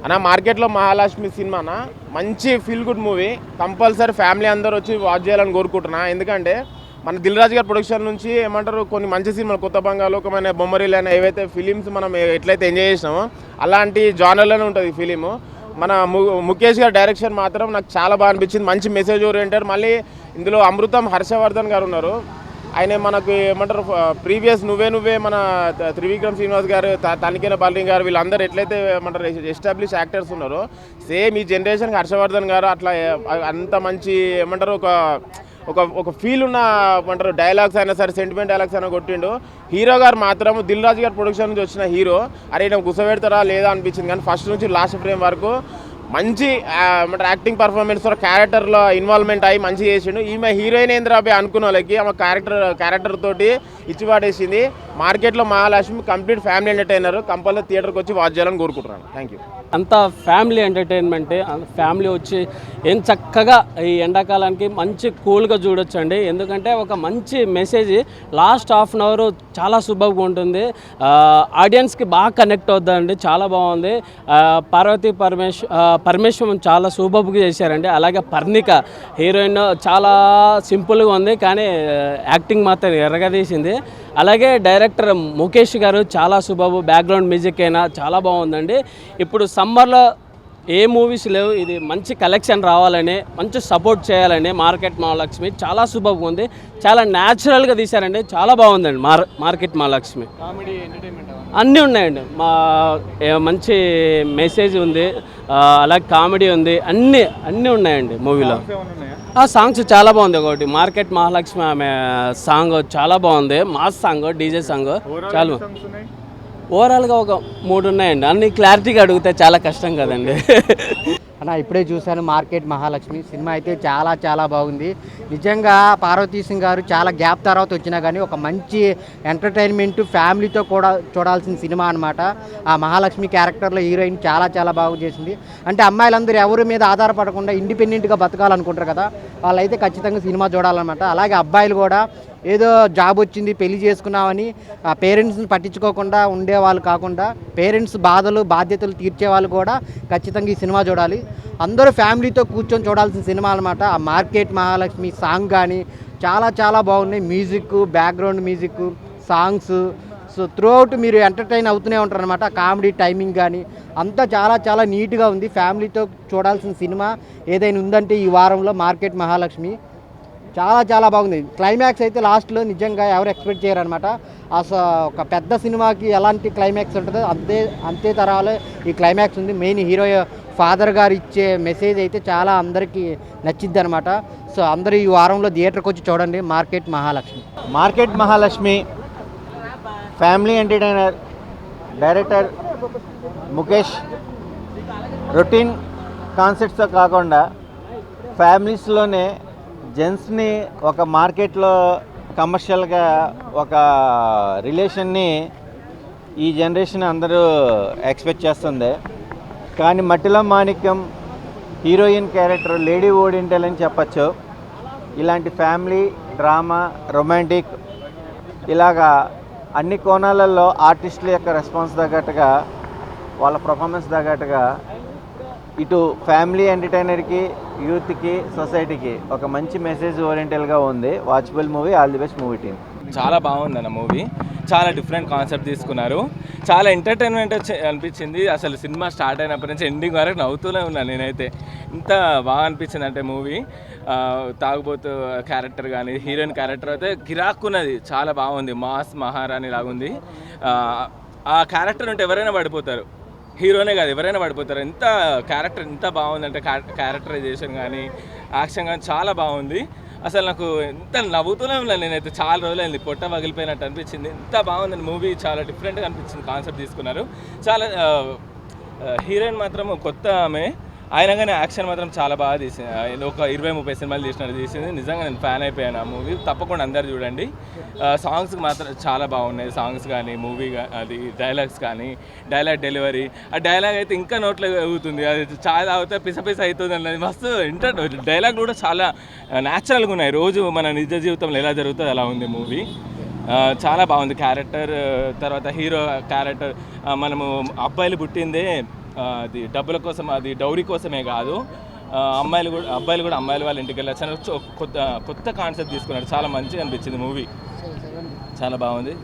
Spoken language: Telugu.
అన్న మార్కెట్లో మహాలక్ష్మి సినిమానా మంచి feel good movie. Compulsory family అందరూ వచ్చి వాచ్ చేయాలని కోరుకుంటున్నా. ఎందుకంటే మన దిల్ రాజు గారి ప్రొడక్షన్ నుంచి ఏమంటారు కొన్ని మంచి సినిమాలు, కొత్త బంగాళోకమైన, బొమ్మరీలు అయినా ఏవైతే ఫిలిమ్స్ మనం ఎట్లయితే ఎంజాయ్ చేసినామో అలాంటి జానర్లోనే ఉంటుంది ఈ ఫిలిము. మన ముఖేష్ గారి డైరెక్షన్ మాత్రం నాకు చాలా బాగా అనిపించింది. మంచి మెసేజ్ ఓరియంటెడ్. మళ్ళీ ఇందులో అమృతం హర్షవర్ధన్ గారు ఉన్నారు. ఆయన మనకు ఏమంటారు ప్రీవియస్ నువ్వే మన త్రివిక్రమ్ శ్రీనివాస్ గారు, తనిఖీన బాలరీ గారు, వీళ్ళందరూ ఎట్లయితే ఏమంటారు ఎస్టాబ్లిష్ యాక్టర్స్ ఉన్నారో సేమ్ ఈ జనరేషన్కి హర్షవర్ధన్ గారు అట్లా అంత మంచి ఏమంటారు ఒక ఒక ఒక ఫీల్ ఉన్న ఏమంటారు డైలాగ్స్ అయినా సరే, సెంటిమెంట్ డైలాగ్స్ అయినా కొట్టిండు. హీరో గారు మాత్రం దిల్ రాజు గారి ప్రొడక్షన్ నుంచి వచ్చిన హీరో అరే నాకు గుసపెడతారా లేదా అనిపించింది. కానీ ఫస్ట్ నుంచి లాస్ట్ ఫ్రేమ్ వరకు మంచి యాక్టింగ్ పర్ఫార్మెన్స్ క్యారెక్టర్లో ఇన్వాల్వ్మెంట్ అయ్యి మంచి చేసిండు. ఈమె హీరోయిన్ ఏంద్రాబే అనుకున్న వాళ్ళకి ఆమె క్యారెక్టర్ తోటి ఇచ్చి పాడేసింది. మార్కెట్లో Mahalakshmi complete family entertainer. Compulsory థియేటర్కి వచ్చి వాచ్ చేయాలని కోరుకుంటున్నాను. Thank you. అంతా ఫ్యామిలీ ఎంటర్టైన్మెంటే. ఫ్యామిలీ వచ్చి ఏం చక్కగా ఈ ఎండాకాలానికి మంచి కూల్గా చూడొచ్చండి. ఎందుకంటే ఒక మంచి message last half an hour చాలా సూపర్గా ఉంటుంది. ఆడియన్స్కి బాగా కనెక్ట్ అవుతుందండి. చాలా బాగుంది. పార్వతీ పరమేశ్వరం చాలా సూపర్గా చేశారండి. అలాగే పర్ణిక హీరోయిన్ చాలా సింపుల్గా ఉంది, కానీ యాక్టింగ్ మాత్రం ఎరగదీసింది. అలాగే డైరెక్టర్ ముఖేష్ గారు చాలా సూపర్. బ్యాక్గ్రౌండ్ మ్యూజిక్ అయినా చాలా బాగుందండి. ఇప్పుడు సమ్మర్లో ఏ మూవీస్ లేవు. ఇది మంచి కలెక్షన్ రావాలని, మంచి సపోర్ట్ చేయాలని మార్కెట్ మహాలక్ష్మి చాలా సూపర్గా ఉంది. చాలా న్యాచురల్గా తీశారండి. చాలా బాగుందండి మార్కెట్ మహాలక్ష్మి. కామెడీ, ఎంటర్టైన్మెంట్ అన్నీ ఉన్నాయండి. మంచి మెసేజ్ ఉంది, అలాగే కామెడీ ఉంది, అన్నీ ఉన్నాయండి మూవీలో. ఆ సాంగ్స్ చాలా బాగుంది. ఒకటి మార్కెట్ మహాలక్ష్మి ఆమె సాంగ్ చాలా బాగుంది. మాస్ సాంగ్, డీజే సాంగ్ చాలా ఓవరాల్గా ఒక 3 ఉన్నాయండి. అన్ని క్లారిటీగా అడిగితే చాలా కష్టం కదండి. అన్న ఇప్పుడే చూశాను మార్కెట్ మహాలక్ష్మి సినిమా అయితే చాలా చాలా బాగుంది. నిజంగా పార్వతీ సింగ్ గారు చాలా గ్యాప్ తర్వాత వచ్చినా కానీ ఒక మంచి ఎంటర్టైన్మెంట్ ఫ్యామిలీతో కూడా చూడాల్సిన సినిమా అనమాట. ఆ మహాలక్ష్మి క్యారెక్టర్లో హీరోయిన్ చాలా చాలా బాగా చేసింది. అంటే అమ్మాయిలందరూ ఎవరి మీద ఆధారపడకుండా ఇండిపెండెంట్గా బతకాలనుకుంటారు కదా, వాళ్ళైతే ఖచ్చితంగా సినిమా చూడాలన్నమాట. అలాగే అబ్బాయిలు కూడా ఏదో జాబ్ వచ్చింది పెళ్లి చేసుకున్నామని పేరెంట్స్ని పట్టించుకోకుండా ఉండేవాళ్ళు కాకుండా పేరెంట్స్ బాధలు బాధ్యతలు తీర్చే వాళ్ళు కూడా ఖచ్చితంగా ఈ సినిమా చూడాలి. అందరూ ఫ్యామిలీతో కూర్చొని చూడాల్సిన సినిమా అనమాట. ఆ మార్కెట్ మహాలక్ష్మి సాంగ్ కానీ చాలా చాలా బాగున్నాయి. Music, background music, songs, so throughout మీరు ఎంటర్టైన్ అవుతూనే ఉంటారు అనమాట. కామెడీ టైమింగ్ కానీ అంతా చాలా చాలా నీట్గా ఉంది. ఫ్యామిలీతో చూడాల్సిన సినిమా ఏదైనా ఉందంటే ఈ వారంలో మార్కెట్ మహాలక్ష్మి చాలా చాలా బాగుంది. క్లైమాక్స్ అయితే లాస్ట్లో నిజంగా ఎవరు ఎక్స్పెక్ట్ చేయరనమాట. అసలు ఒక పెద్ద సినిమాకి ఎలాంటి క్లైమాక్స్ ఉంటుందో అంతే తరాలో ఈ క్లైమాక్స్ ఉంది. మెయిన్ హీరో ఫాదర్ గారు ఇచ్చే మెసేజ్ అయితే చాలా అందరికీ నచ్చిద్ది అనమాట. సో అందరూ ఈ వారంలో థియేటర్కి వచ్చి చూడండి market Mahalakshmi. Market Mahalakshmi family entertainer. Director Mukesh routine కాన్సెప్ట్స్తో కాకుండా ఫ్యామిలీస్లోనే జెంట్స్ని ఒక మార్కెట్లో కమర్షియల్గా ఒక రిలేషన్ని ఈ జనరేషన్ అందరూ ఎక్స్పెక్ట్ చేస్తుంది. కానీ మట్టిలో మాణిక్యం హీరోయిన్ క్యారెక్టర్ లేడీ ఓరియంటెడ్ అని చెప్పచ్చు. ఇలాంటి ఫ్యామిలీ డ్రామా, రొమాంటిక్ ఇలాగా అన్ని కోణాలలో ఆర్టిస్టుల యొక్క రెస్పాన్స్ తగ్గట్టుగా, వాళ్ళ పర్ఫార్మెన్స్ తగ్గట్టుగా ఇటు ఫ్యామిలీ ఎంటర్టైనర్కి, యూత్కి, సొసైటీకి ఒక మంచి మెసేజ్ ఓరియంటల్గా ఉంది. Watchable movie. All the best movie team. చాలా బాగుందన్న మూవీ. చాలా డిఫరెంట్ కాన్సెప్ట్ తీసుకున్నారు. చాలా ఎంటర్టైన్మెంట్ అనిపించింది. అసలు సినిమా స్టార్ట్ అయినప్పటి నుంచి ఎండింగ్ వరకు నవ్వుతూనే ఉన్నాను నేనైతే. ఇంత బాగా అనిపించింది అంటే మూవీ. తాగుబోతు క్యారెక్టర్ కానీ హీరోయిన్ క్యారెక్టర్ అయితే గిరాక్కున్నది. చాలా బాగుంది. మాస్ మహారాణి లాగుంది. ఆ క్యారెక్టర్ ఉంటే ఎవరైనా పడిపోతారు. హీరోనే కాదు, ఎవరైనా పడిపోతారు. ఎంత క్యారెక్టర్ ఎంత బాగుందంటే క్యారెక్టరైజేషన్ కానీ యాక్షన్ కానీ చాలా బాగుంది. అసలు నాకు ఎంత నవ్వుతూనే ఉన్నాను నేనైతే. చాలా రోజులైంది పొట్ట పగిలిపోయినట్టు అనిపించింది. ఎంత బాగుంది మూవీ. చాలా డిఫరెంట్గా అనిపించింది. కాన్సెప్ట్ తీసుకున్నారు. చాలా హీరోయిన్ మాత్రం కొత్త ఆమె అయినా కానీ యాక్షన్ మాత్రం చాలా బాగా తీసింది. ఒక 20-30 సినిమాలు తీసింది. నిజంగా నేను ఫ్యాన్ అయిపోయాను ఆ మూవీ. తప్పకుండా అందరు చూడండి. సాంగ్స్ మాత్రం చాలా బాగున్నాయి. సాంగ్స్ కానీ మూవీ అది డైలాగ్స్ కానీ డైలాగ్ డెలివరీ, ఆ డైలాగ్ అయితే ఇంకా నోట్లో అవుతుంది. అది చాలా అవుతే పిస అవుతుంది అన్నది మస్తు డైలాగ్ కూడా చాలా న్యాచురల్గా ఉన్నాయి. రోజు మన నిజ జీవితంలో ఎలా జరుగుతుందో అలా ఉంది మూవీ. చాలా బాగుంది క్యారెక్టర్. తర్వాత హీరో క్యారెక్టర్ మనము అబ్బాయిలు పుట్టిందే అది డబ్బుల కోసం, అది డౌరీ కోసమే కాదు, అబ్బాయిలు కూడా అమ్మాయిలు వాళ్ళ ఇంటికి వెళ్ళచ్చు. కొత్త కాన్సెప్ట్ తీసుకున్నాడు. చాలా మంచిగా అనిపించింది మూవీ, చాలా బాగుంది.